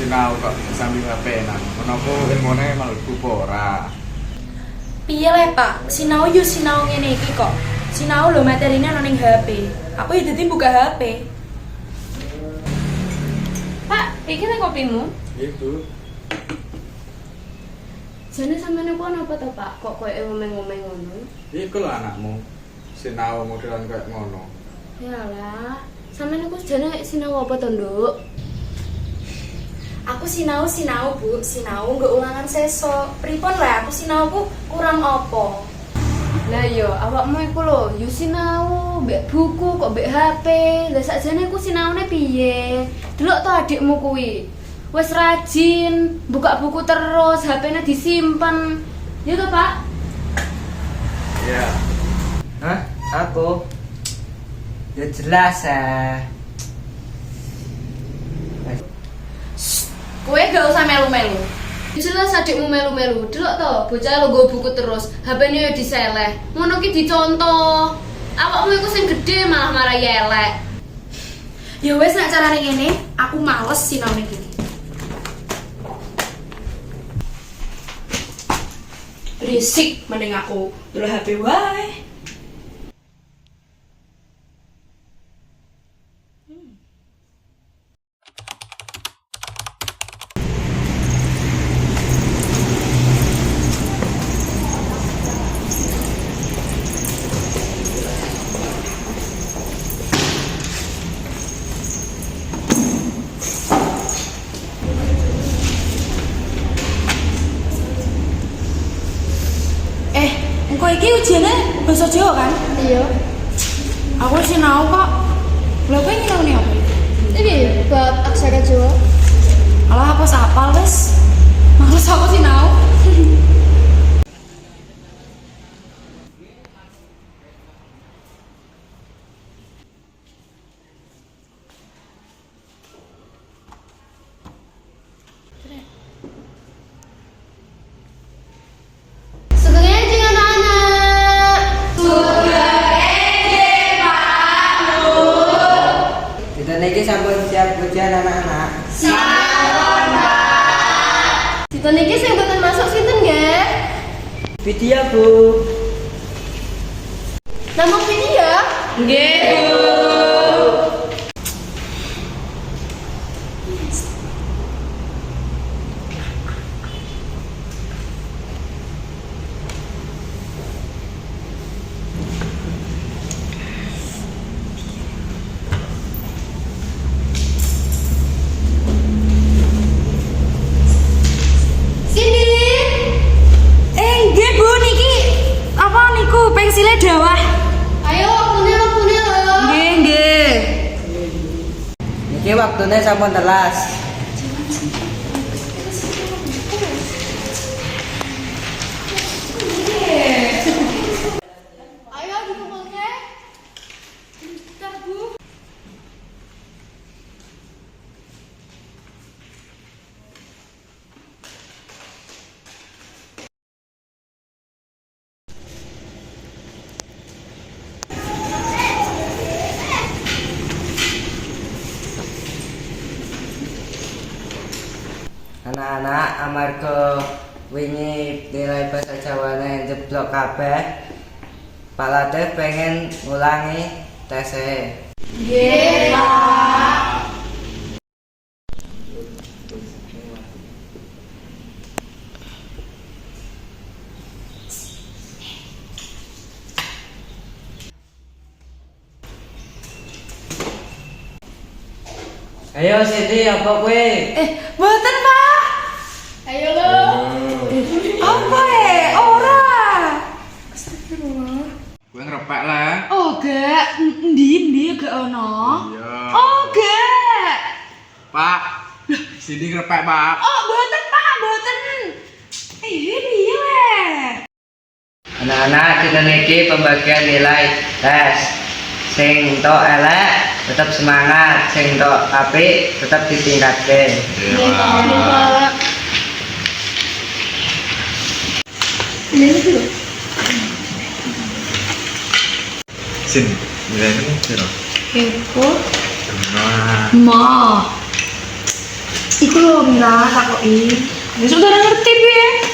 sinau kok sambil HP-an. Menapa ilmune mlebu apa ora? Piye le, Pak? Sinau yo sinau ngene iki kok. Sinau lho materine ana ning HP. Aku ya dadi buka HP. Pak, iki lek kopimu? Nggih, Bu. Jane sampeyan ku napa to, Pak? Kok koyo ngomong-ngomong ngono? Iku lho anakmu. Sinau modelan kayak ngono. Yalah, sampeyan ku jane sinau apa to, Nduk? Aku sinau Bu, sinau nggo ulangan sesok. Pripun le aku sinau ku kurang apa? Lah iya, awakmu iku lho, yo sinau mbek buku kok mbek HP. Lah sakjane ku sinaune piye? Delok to adikmu kuwi. Wis rajin, buka buku terus, HP-ne disimpen. Ya toh, Pak? Iya. Hah? Aku? Ya jelas ya. Kowe gak usah melu-melu. Jelas adikmu melu-melu. Delok to, bocah lo nggo buku terus, HP-ne yo diseleh. Ngono ki dicontoh. Awakmu iku sing gedhe malah marai elek. Ya wis nek carane ngene, aku males sinau ning kene. Risik mending aku dulu HP wae. Engko iki ujiane basa Jawa kan? Iya. Aku sinau kok. Lha kowe nyinauni apa? Iki bab aksara Jawa. Alah apa sapal wis. Males aku sinau. Kita niki sampun siap ujian anak-anak. Kita niki sing boten masuk sinten nggih? Video Bu. Namung video? Nggih, Bu. Nggih Bu niki apa niku pensile dawah. Ayo waktune lho. Nggih. Niki waktunya sampun telas. Ayo dikumpulke. Bentar, Bu. Anak-anak amarga wingi nilai bahasa Jawane jeblok kabeh. Pak Latif pengen ngulangi tesnya. Nggih, Pak. Ayo Siti, apa kue? Mboten Pak. Ayo lho. Apa ora? Kowe ngrepek lah. Oh gak, ndi gak ono. Iya. Oh gak. Pak, sini ngrepek, Pak. Oh mboten Pak, mboten. Piye le? Anak-anak kita niki pembagian nilai tes. Sing tok elek tetap semangat, sing tok apik tetap ditingkatkan. Iya, Pak. Ini lho. Sin, nilaimu piro? Kepo. Nah, Ma. Iku lho Mila takoki. Besok udah ngerti piye?